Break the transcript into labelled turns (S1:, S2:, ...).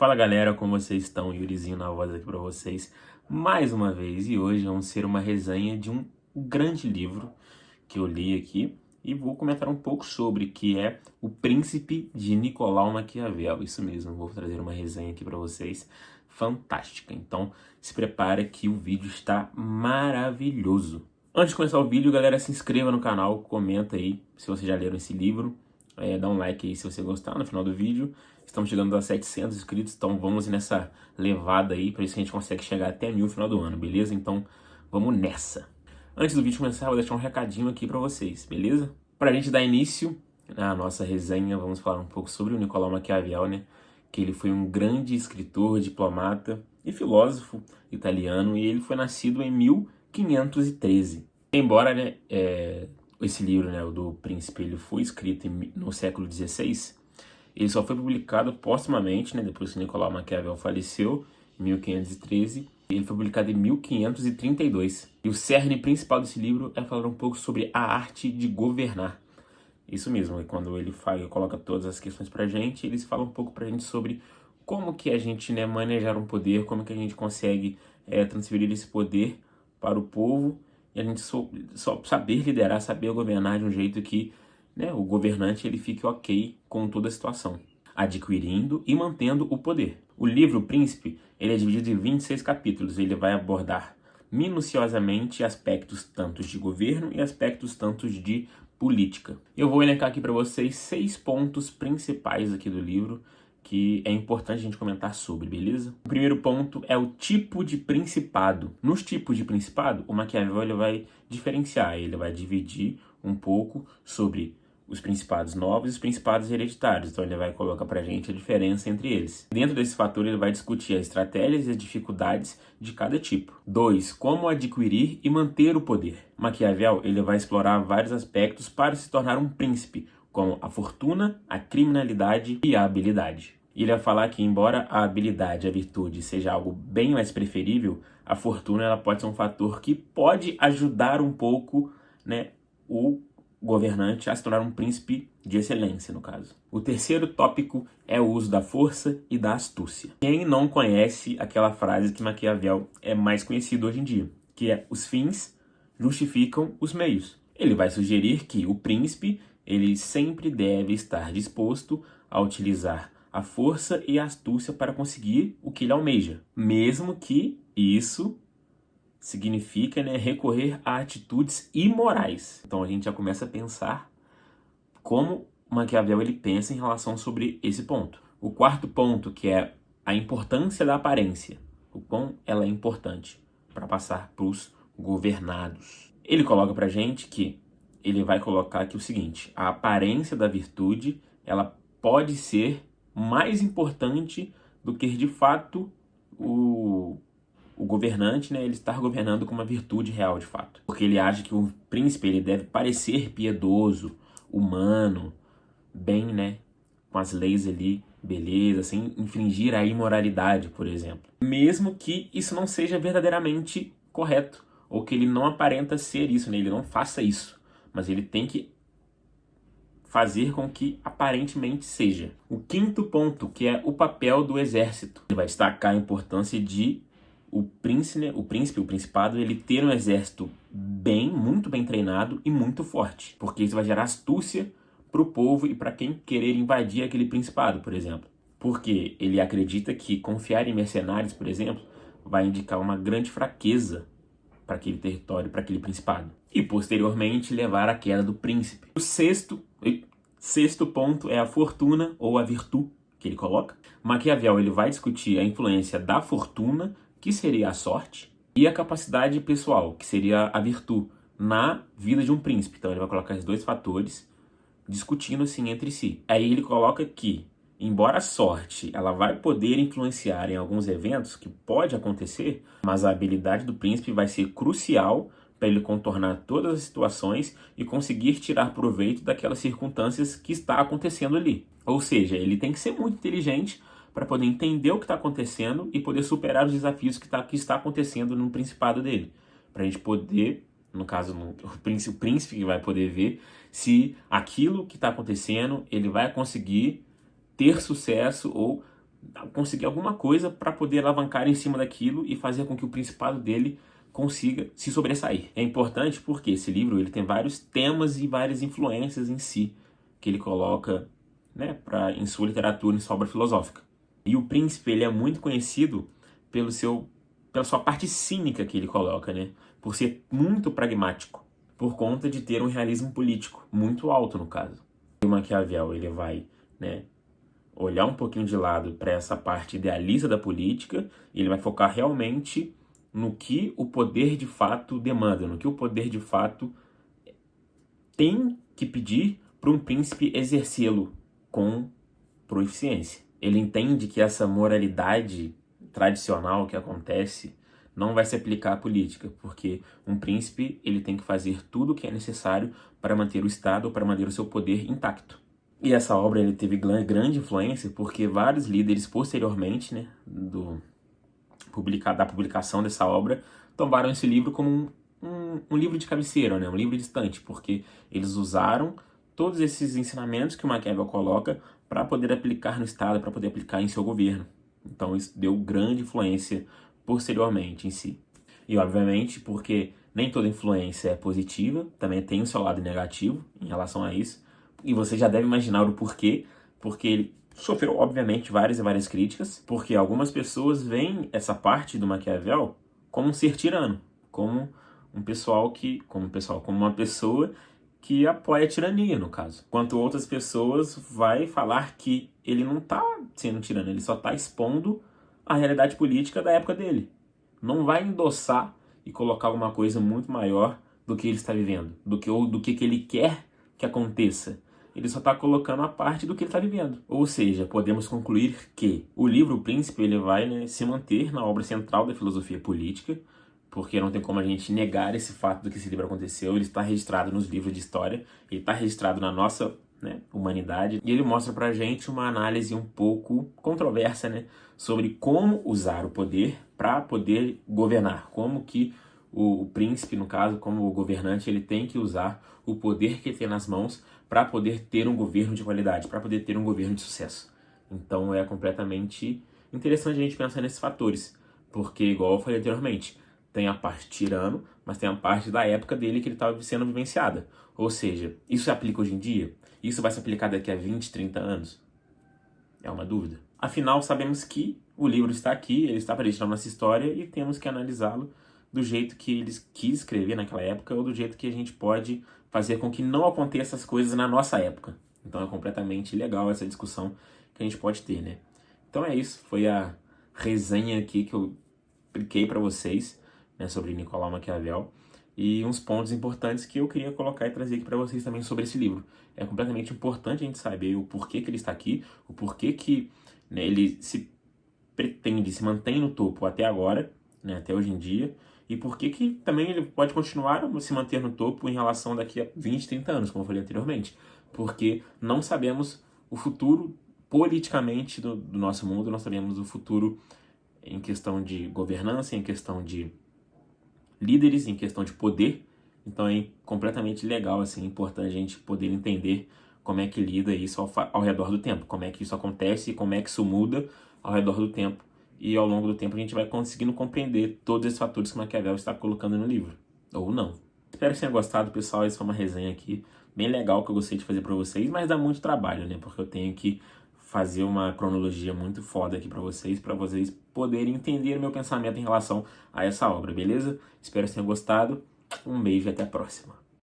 S1: Fala galera, como vocês estão? Yurizinho na voz aqui pra vocês mais uma vez. E hoje vamos ser uma resenha de um grande livro que eu li aqui e vou comentar um pouco sobre, que é O Príncipe de Nicolau Maquiavel. Isso mesmo, vou trazer uma resenha aqui pra vocês fantástica. Então se prepare que o vídeo está maravilhoso. Antes de começar o vídeo, galera, se inscreva no canal, comenta aí se vocês já leram esse livro. Dá um like aí se você gostar no final do vídeo. Estamos chegando a 700 inscritos, então vamos nessa levada aí, para isso que a gente consegue chegar até 1000 no final do ano, beleza? Então vamos nessa. Antes do vídeo começar, eu vou deixar um recadinho aqui para vocês, beleza? Para a gente dar início à nossa resenha, vamos falar um pouco sobre o Nicolau Maquiavel, né? Que ele foi um grande escritor, diplomata e filósofo italiano, e ele foi nascido em 1513. Embora, né, esse livro, né, o do Príncipe, ele foi escrito no século XVI, ele só foi publicado póstumamente, né, depois que Nicolau Maquiavel faleceu, em 1513. Ele foi publicado em 1532. E o cerne principal desse livro é falar um pouco sobre a arte de governar. Isso mesmo, quando ele coloca todas as questões pra gente, eles falam um pouco pra gente sobre como que a gente, né, manejar um poder, como que a gente consegue transferir esse poder para o povo, e a gente só saber liderar, saber governar de um jeito que, né, o governante ele fique ok com toda a situação, adquirindo e mantendo o poder. O livro O Príncipe, ele é dividido em 26 capítulos, ele vai abordar minuciosamente aspectos tanto de governo e aspectos tanto de política. Eu vou elencar aqui para vocês 6 pontos principais aqui do livro que é importante a gente comentar sobre, beleza? O primeiro ponto é o tipo de principado. Nos tipos de principado, o Maquiavel ele vai diferenciar, ele vai dividir um pouco sobre os principados nobres e os principados hereditários. Então ele vai colocar pra gente a diferença entre eles. Dentro desse fator ele vai discutir as estratégias e as dificuldades de cada tipo. 2. Como adquirir e manter o poder. Maquiavel ele vai explorar vários aspectos para se tornar um príncipe, como a fortuna, a criminalidade e a habilidade. Ele vai falar que, embora a habilidade e a virtude seja algo bem mais preferível, a fortuna ela pode ser um fator que pode ajudar um pouco, né, o governante a se tornar um príncipe de excelência, no caso. O terceiro tópico é o uso da força e da astúcia. Quem não conhece aquela frase que Maquiavel é mais conhecido hoje em dia, que é: os fins justificam os meios. Ele vai sugerir que o príncipe ele sempre deve estar disposto a utilizar a força e a astúcia para conseguir o que ele almeja, mesmo que isso significa, né, recorrer a atitudes imorais. Então a gente já começa a pensar como Maquiavel ele pensa em relação sobre esse ponto. O quarto ponto, que é a importância da aparência, o quão ela é importante para passar para os governados. Ele coloca para gente que ele vai colocar aqui o seguinte: a aparência da virtude ela pode ser mais importante do que de fato o governante, né, ele estar governando com uma virtude real de fato. Porque ele acha que o príncipe ele deve parecer piedoso, humano, bem, né, com as leis ali, beleza, sem infringir a imoralidade, por exemplo. Mesmo que isso não seja verdadeiramente correto, ou que ele não aparenta ser isso, né, ele não faça isso, mas ele tem que fazer com que aparentemente seja. O quinto ponto, que é o papel do exército. Ele vai destacar a importância de o principado, ele ter um exército muito bem treinado e muito forte, porque isso vai gerar astúcia para o povo e para quem querer invadir aquele principado, por exemplo. Porque ele acredita que confiar em mercenários, por exemplo, vai indicar uma grande fraqueza para aquele território, para aquele principado. E posteriormente levar à queda do príncipe. O sexto ponto é a fortuna ou a virtude que ele coloca. Maquiavel ele vai discutir a influência da fortuna, que seria a sorte, e a capacidade pessoal, que seria a virtude, na vida de um príncipe. Então ele vai colocar esses dois fatores discutindo assim entre si. Aí ele coloca que, embora a sorte ela vai poder influenciar em alguns eventos que pode acontecer, mas a habilidade do príncipe vai ser crucial para ele contornar todas as situações e conseguir tirar proveito daquelas circunstâncias que está acontecendo ali. Ou seja, ele tem que ser muito inteligente para poder entender o que está acontecendo e poder superar os desafios que está acontecendo no principado dele. Para a gente poder, no caso, o príncipe que vai poder ver se aquilo que está acontecendo, ele vai conseguir ter sucesso ou conseguir alguma coisa para poder alavancar em cima daquilo e fazer com que o principado dele consiga se sobressair. É importante porque esse livro ele tem vários temas e várias influências em si que ele coloca, né, em sua literatura, em sua obra filosófica. E o Príncipe ele é muito conhecido pela sua parte cínica que ele coloca, né, por ser muito pragmático, por conta de ter um realismo político muito alto no caso. O Maquiavel ele vai, né, olhar um pouquinho de lado para essa parte idealista da política e ele vai focar realmente no que o poder de fato demanda, no que o poder de fato tem que pedir para um príncipe exercê-lo com proficiência. Ele entende que essa moralidade tradicional que acontece não vai se aplicar à política, porque um príncipe ele tem que fazer tudo o que é necessário para manter o Estado ou para manter o seu poder intacto. E essa obra ele teve grande influência porque vários líderes posteriormente, né, da publicação dessa obra, tomaram esse livro como um livro de cabeceira, né, um livro de estante, porque eles usaram todos esses ensinamentos que o Maquiavel coloca para poder aplicar no Estado, para poder aplicar em seu governo. Então isso deu grande influência posteriormente em si. E obviamente porque nem toda influência é positiva, também tem o seu lado negativo em relação a isso. E você já deve imaginar o porquê, porque ele sofreu, obviamente, várias e várias críticas, porque algumas pessoas veem essa parte do Maquiavel como um ser tirano, como uma pessoa que apoia a tirania, no caso. Enquanto outras pessoas vai falar que ele não está sendo tirano, ele só está expondo a realidade política da época dele. Não vai endossar e colocar alguma coisa muito maior do que ele está vivendo, do que ele quer que aconteça. Ele só está colocando a parte do que ele está vivendo. Ou seja, podemos concluir que o livro O Príncipe ele vai, né, se manter na obra central da filosofia política, porque não tem como a gente negar esse fato do que esse livro aconteceu. Ele está registrado nos livros de história, ele está registrado na nossa, né, humanidade, e ele mostra pra gente uma análise um pouco controversa, né, sobre como usar o poder para poder governar, como que o príncipe, no caso, como o governante, ele tem que usar o poder que ele tem nas mãos para poder ter um governo de qualidade, para poder ter um governo de sucesso. Então é completamente interessante a gente pensar nesses fatores, porque, igual eu falei anteriormente, tem a parte tirano, mas tem a parte da época dele que ele estava sendo vivenciada. Ou seja, isso se aplica hoje em dia? Isso vai se aplicar daqui a 20, 30 anos? É uma dúvida. Afinal, sabemos que o livro está aqui, ele está presente na nossa história e temos que analisá-lo do jeito que eles quis escrever naquela época ou do jeito que a gente pode fazer com que não aconteça essas coisas na nossa época. Então é completamente legal essa discussão que a gente pode ter, né? Então é isso, foi a resenha aqui que eu expliquei para vocês, né, sobre Nicolau Maquiavel e uns pontos importantes que eu queria colocar e trazer aqui para vocês também sobre esse livro. É completamente importante a gente saber o porquê que ele está aqui, o porquê que, né, ele se mantém no topo até agora, né, até hoje em dia, e por que também ele pode continuar a se manter no topo em relação daqui a 20, 30 anos, como eu falei anteriormente. Porque não sabemos o futuro politicamente do nosso mundo, não sabemos o futuro em questão de governança, em questão de líderes, em questão de poder. Então é completamente legal, assim, importante a gente poder entender como é que lida isso ao redor do tempo, como é que isso acontece e como é que isso muda ao redor do tempo. E ao longo do tempo a gente vai conseguindo compreender todos esses fatores que Maquiavel está colocando no livro. Ou não. Espero que tenham gostado, pessoal. Essa foi uma resenha aqui bem legal que eu gostei de fazer para vocês, mas dá muito trabalho, né? Porque eu tenho que fazer uma cronologia muito foda aqui para vocês poderem entender o meu pensamento em relação a essa obra, beleza? Espero que tenham gostado. Um beijo e até a próxima.